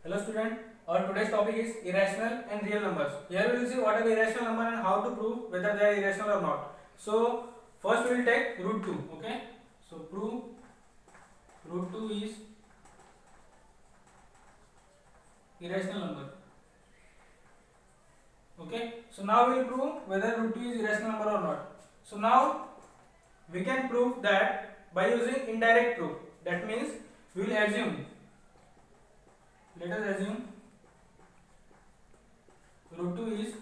Hello student, our today's topic is irrational and real numbers. Here we will see what are the irrational number and how to prove whether they are irrational or not. So first we will take root 2, okay? So prove root 2 is irrational number. Okay? So now we will prove whether root 2 is irrational number or not. So now we can prove that by using indirect proof. That means we will assume, let us assume root 2 is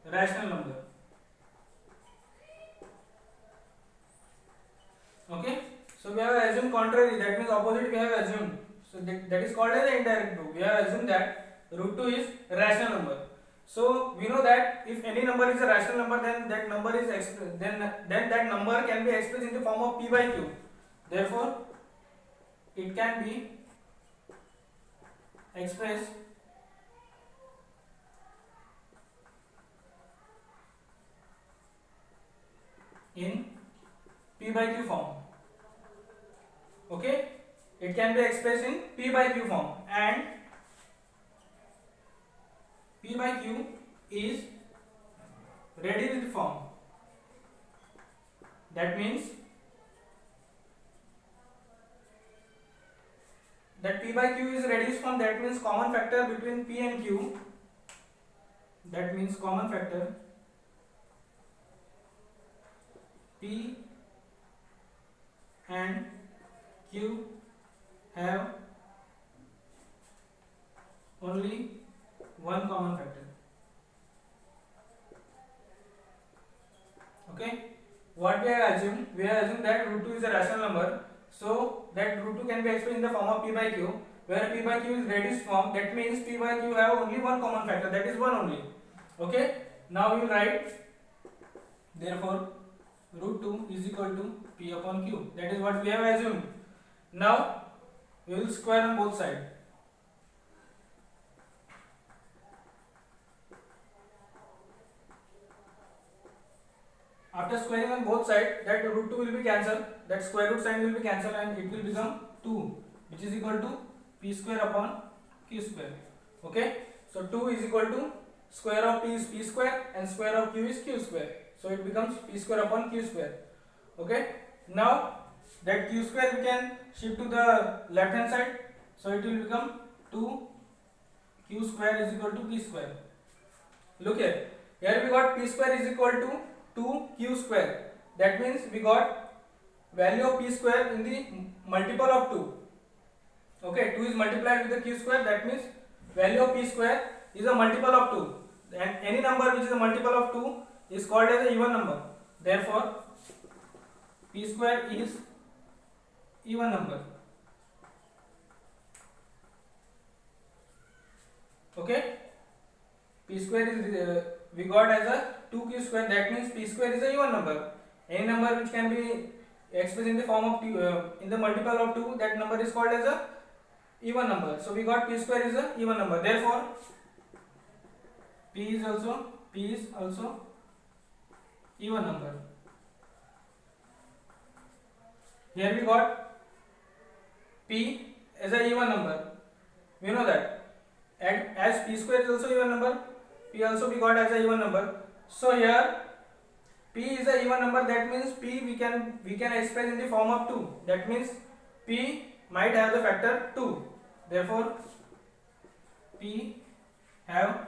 rational number. Okay, so we have assumed contrary, that means opposite we have assumed. So that is called as indirect proof. We have assumed that root 2 is rational number. So we know that if any number is a rational number, then that number is then that number can be expressed in the form of p by q. Therefore, it can be expressed in p by q form. Okay, it can be expressed in p by q form, and p by q is reduced form. That means that p by q is reduced form. That means common factor between p and q. That means common factor p and q have only one common factor. Okay, what we have assumed? We have assumed that root 2 is a rational number, so that root 2 can be expressed in the form of p by q, where p by q is reduced form. That means p by q have only one common factor, that is 1 only. Okay, now we will write, therefore root 2 is equal to p upon q. That is what we have assumed. Now we will square on both sides. After squaring on both sides, that root 2 will be cancelled, that square root sign will be cancelled, and it will become 2, which is equal to p square upon q square. Okay, so 2 is equal to square of p is p square and square of q is q square. So it becomes p square upon q square. Okay, now that q square we can shift to the left hand side, so it will become 2 q square is equal to p square. Look here, here we got p square is equal to 2 q square. That means we got value of p square in the multiple of 2. Okay, 2 is multiplied with the q square, that means value of p square is a multiple of 2, and any number which is a multiple of 2 is called as an even number. Therefore p square is even number. Okay, p square is we got as a 2q square, that means p square is a even number. Any number which can be expressed in the form of in the multiple of 2, that number is called as a even number. So we got p square is a even number. Therefore p is also even number. Here we got p as a even number. We know that, and as p square is also even number, p also we got as a even number. So here p is a even number, that means p we can express in the form of 2. That means p might have the factor 2. Therefore p have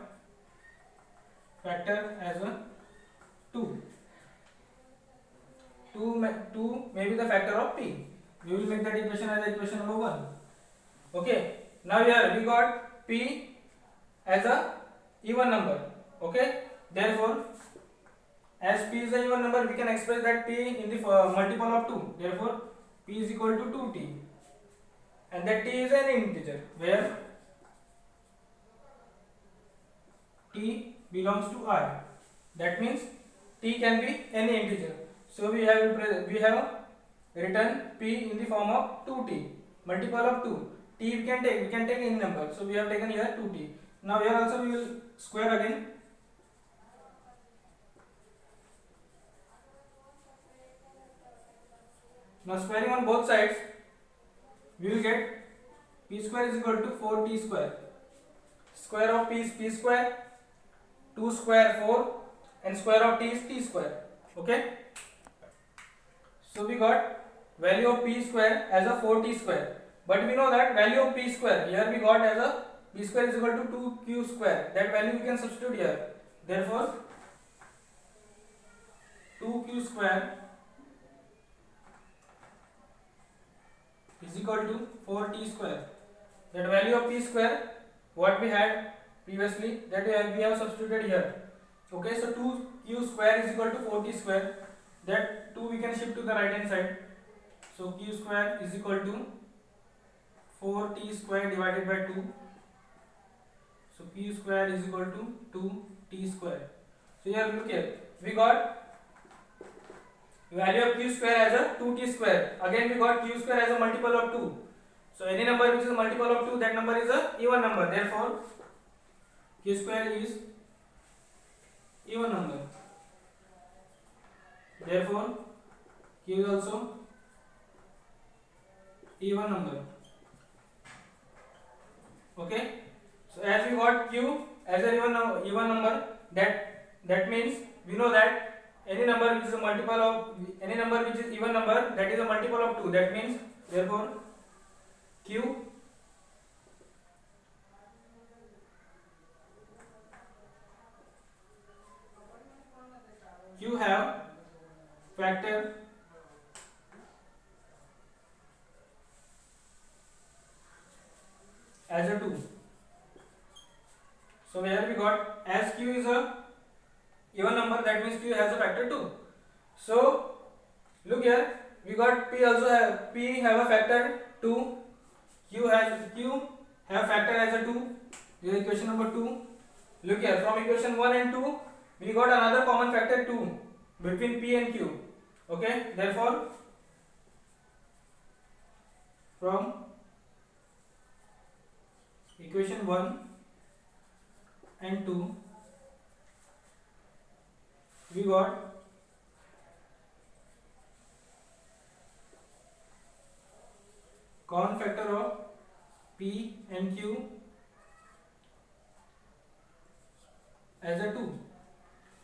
factor as a 2. 2 may be the factor of p. We will make that equation as equation number 1. Okay, now here we got p as a even number. Okay, therefore as p is a even number, we can express that p in the multiple of 2. Therefore p is equal to 2t, and that t is an integer where t belongs to r. That means t can be any integer. So we have written p in the form of 2t, multiple of 2. T we can take any number. So we have taken here 2t. Now here also we will square again. Now squaring on both sides, we will get p square is equal to 4t square. square of p is p square, 2 square 4, and square of t is t square. Okay, so we got value of p square as a 4t square, but we know that value of p square here we got as a p square is equal to 2q square. That value we can substitute here. Therefore 2q square is equal to 4t square. That value of p square what we had previously, that we have substituted here. Okay, so 2q square is equal to 4t square. That 2 we can shift to the right hand side. So q square is equal to 4t square divided by 2. So q square is equal to 2t square. So here look here, we got value of q square as a 2t square. Again we got q square as a multiple of 2. So any number which is a multiple of 2, that number is a even number. Therefore q square is even number. Therefore q is also even number. Okay, so as we got q as a even number, that means we know that any number which is a multiple of any number which is even number, that is a multiple of 2. That means therefore q have factor as a 2. So where we got, as q is a even number, that means q has a factor 2. So look here, we got p also have a factor 2, q have factor as a 2. This is equation number 2. Look here, from equation 1 and 2 we got another common factor 2 between p and q. Okay, therefore from equation 1 and 2 we got common factor of p and q as a 2.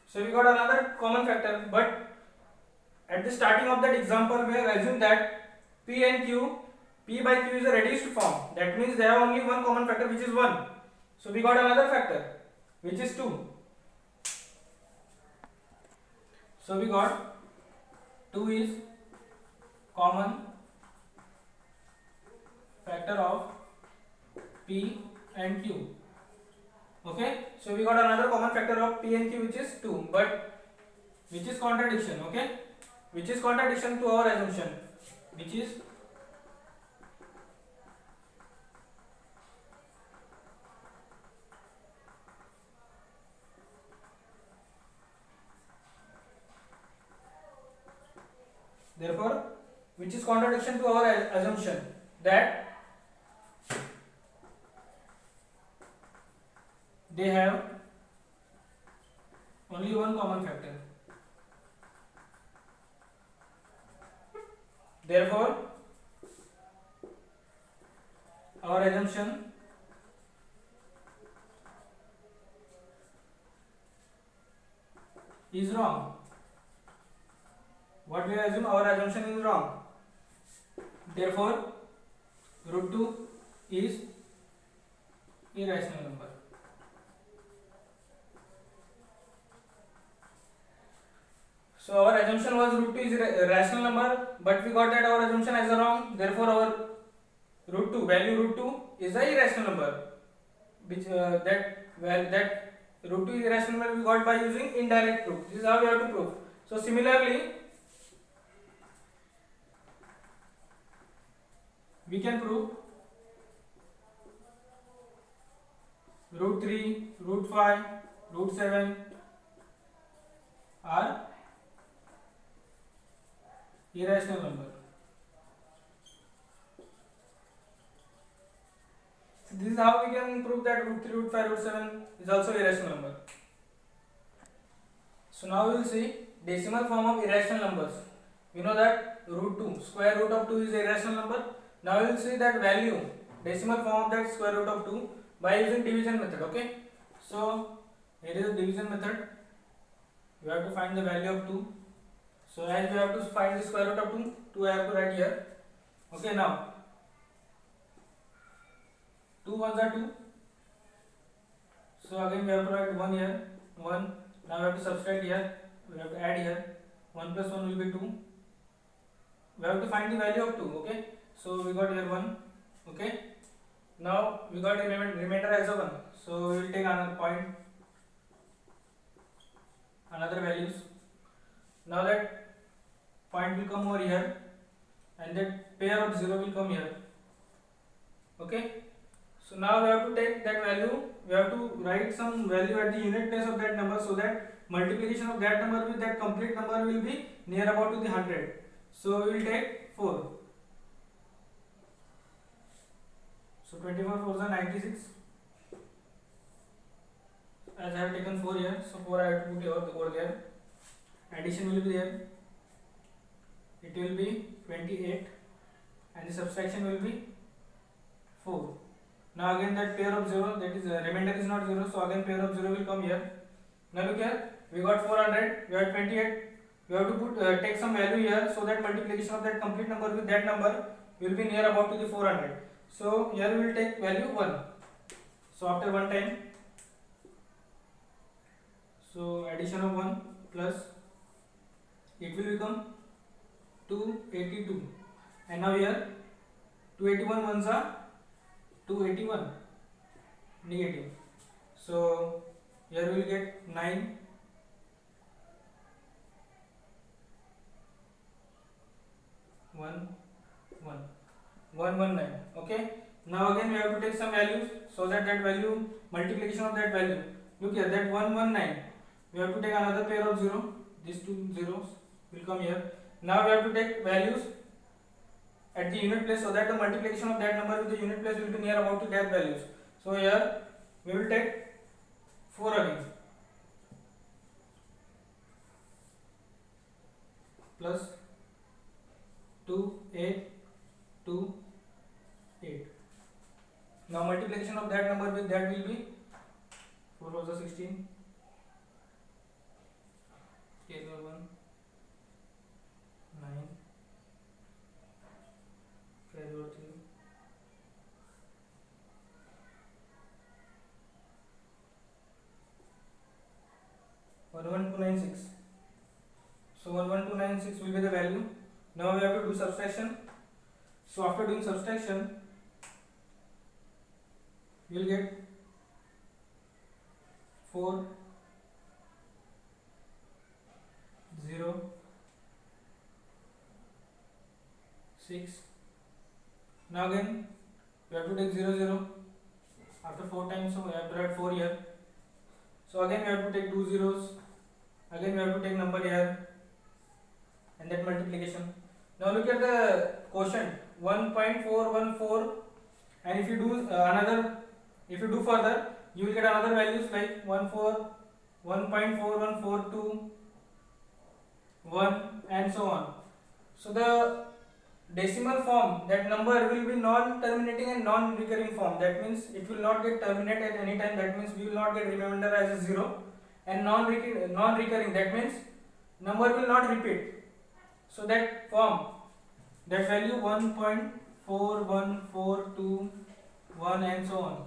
So we got another common factor, but at the starting of that example we have assumed that p and q, p by q is a reduced form. That means they have only one common factor which is 1. So we got another factor which is 2. So we got 2 is common factor of p and q. Okay, so we got another common factor of p and q which is 2, but which is contradiction. Okay, which is contradiction to our assumption, which is therefore which is contradiction to our assumption that they have only one common factor. Therefore our assumption is wrong. What we assume, our assumption is wrong. Therefore root 2 is irrational number. So our assumption was root 2 is a rational number, but we got that our assumption as wrong. Therefore our root 2 value root 2 is a irrational number, which that root 2 is irrational number we got by using indirect proof. This is how we have to prove. So similarly we can prove root 3, root 5, root 7 are irrational number. So this is how we can prove that root 3, root 5, root 7 is also irrational number. So now we will see decimal form of irrational numbers. We know that root 2, square root of 2 is a irrational number. Now we will see that value, decimal form of that square root of 2. by using division method. Okay, so here is the division method. You have to find the value of 2. So as we have to find the square root of 2 I have to write here. Okay, now 2 ones are 2. So again we have to write 1 here, 1. Now we have to subtract here, we have to add here. 1 plus 1 will be 2. We have to find the value of 2. Okay, so we got here 1. Okay, now we got a remainder as a 1. So we will take another point, another values. Now that point will come over here, and that pair of 0 will come here. Okay, so now we have to take that value, we have to write some value at the unit place of that number, so that multiplication of that number with that complete number will be near about to the 100. So we will take 4. So 24 4s are 96. As I have taken 4 here, so 4 I have to put over there. Addition will be there. It will be 28, and the subtraction will be 4. Now again that pair of 0, that is remainder is not 0, so again pair of 0 will come here. Now look here, we got 400, we have 28. We have to put take some value here, so that multiplication of that complete number with that number will be near about to the 400. So here we will take value 1. So after one time, so addition of 1 plus, it will become 282. And now here 281 ones are 281 negative. So here we will get 9. 119. Okay, now again we have to take some values, so that value, multiplication of that value. Look here, that 119, we have to take another pair of 0. These two zeros will come here. Now we have to take values at the unit place, so that the multiplication of that number with the unit place will be near about to that values. So here we will take 4 again, plus 2 8 2 8. Now multiplication of that number with that will be 4 was the 16. Here 1 9. Carry over 3. 11296. So 11296 will be the value. Now we have to do subtraction. So after doing subtraction, you will get 4 0 6. Now again we have to take 0 0 after 4 times, so we have to write 4 here. So again we have to take 2 zeros, again we have to take number here, and that multiplication. Now look at the quotient 1.414, and if you do if you do further, you will get another values like 1.4142 1 and so on. So the decimal form, that number will be non-terminating and non-recurring form. That means it will not get terminated at any time. That means we will not get remainder as a 0, and non-recurring, that means number will not repeat. So that form, that value 1.4142 1 and so on,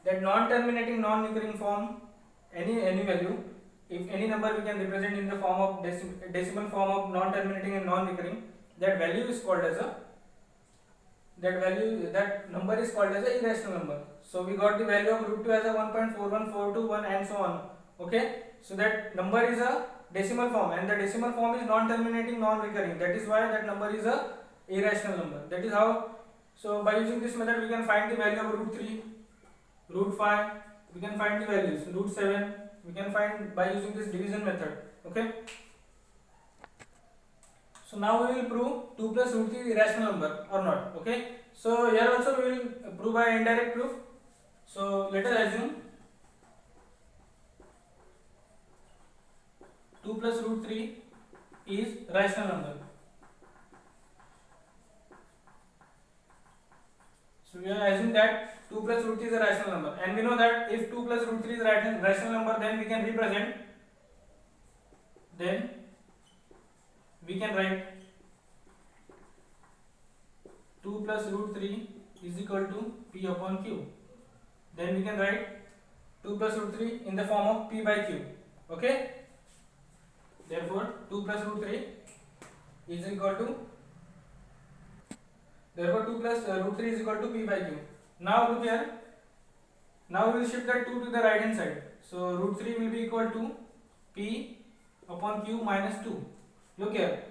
that non-terminating non-recurring form, any value, if any number we can represent in the form of decimal form of non-terminating and non-recurring, that value is called as a, that number is called as a irrational number. So we got the value of root 2 as a 1.41421 and so on. Okay, so that number is a decimal form, and the decimal form is non-terminating non-recurring. That is why that number is a irrational number. That is how. So by using this method we can find the value of root 3, root 5, we can find the values, root 7 we can find by using this division method. Okay, so now we will prove 2 plus root 3 is irrational number or not. Okay, so here also we will prove by indirect proof. So let us assume 2 plus root 3 is rational number. So So we are assuming that 2 plus root 3 is a rational number, and we know that if 2 plus root 3 is a rational number, then we can represent, then we can write 2 plus root 3 is equal to P upon Q. Then we can write 2 plus root 3 in the form of P by Q. Okay? Therefore 2 plus root 3 is equal to, therefore 2 plus root 3 is equal to P by Q. Now look here, now we will shift that 2 to the right hand side. So root 3 will be equal to P upon Q minus 2. Look here,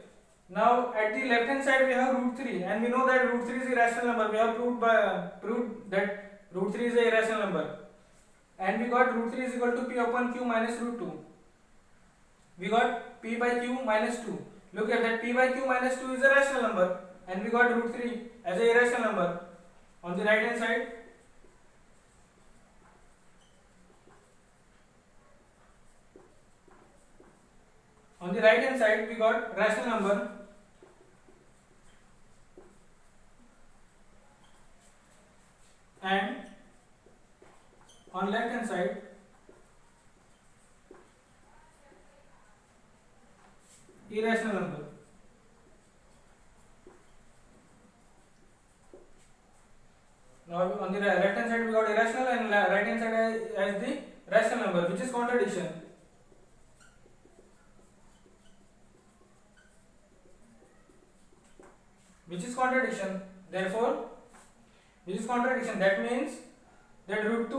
now at the left hand side we have root 3, and we know that root 3 is a irrational number. We have proved that root 3 is a irrational number, and we got root 3 is equal to P upon Q minus root 2. We got P by Q minus 2. Look at that, P by Q minus 2 is a rational number, and we got root 3 as a irrational number. On the right hand side, we got rational number, and on left hand side irrational number. Now on the left hand side we got irrational, and right hand side as the rational number, which is contradiction. Therefore, which is contradiction. That means that root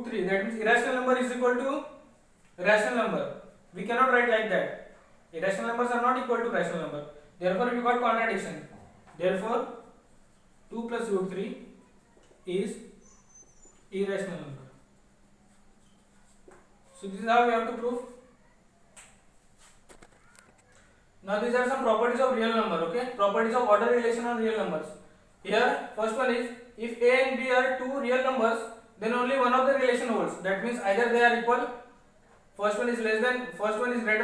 3, that means irrational number is equal to rational number. We cannot write like that. Irrational numbers are not equal to rational number. Therefore, we got contradiction. Therefore, 2 plus root 3 is irrational number. So this is how we have to prove. Now these are some properties of real number. Okay, properties of order relation on real numbers. Here first one is, if a and b are two real numbers, then only one of the relation holds. That means either they are equal, first one is greater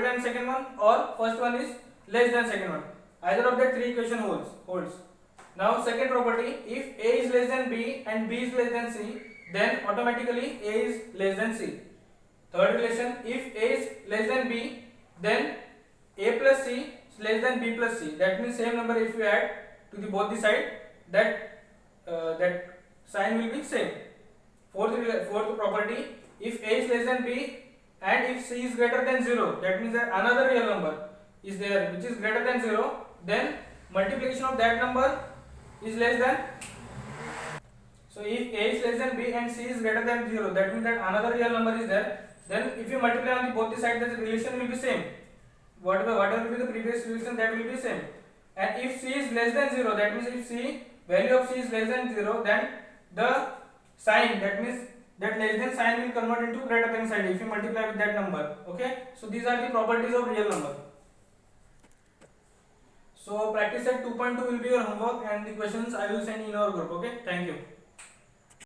than second one, or first one is less than second one. Either of the three equation holds. Now second property, if a is less than b and b is less than c, then automatically a is less than c. Third relation, if a is less than b, then a plus c is less than b plus c. That means same number if you add to the both the side, that sign will be same. Fourth property, if a is less than b and if c is greater than 0, that means that another real number is there which is greater than 0, then multiplication of that number is less than. So if a is less than b and c is greater than 0, that means that another real number is there. Then if you multiply on the both the sides, the relation will be same. Whatever will be the previous relation, that will be same. And if c is less than 0, that means if value of c is less than 0, then the sign, that means that less than sign will convert into greater than sign if you multiply with that number. Okay, so these are the properties of real number. So practice set 2.2 will be your homework, and the questions I will send in our group. Okay, thank you.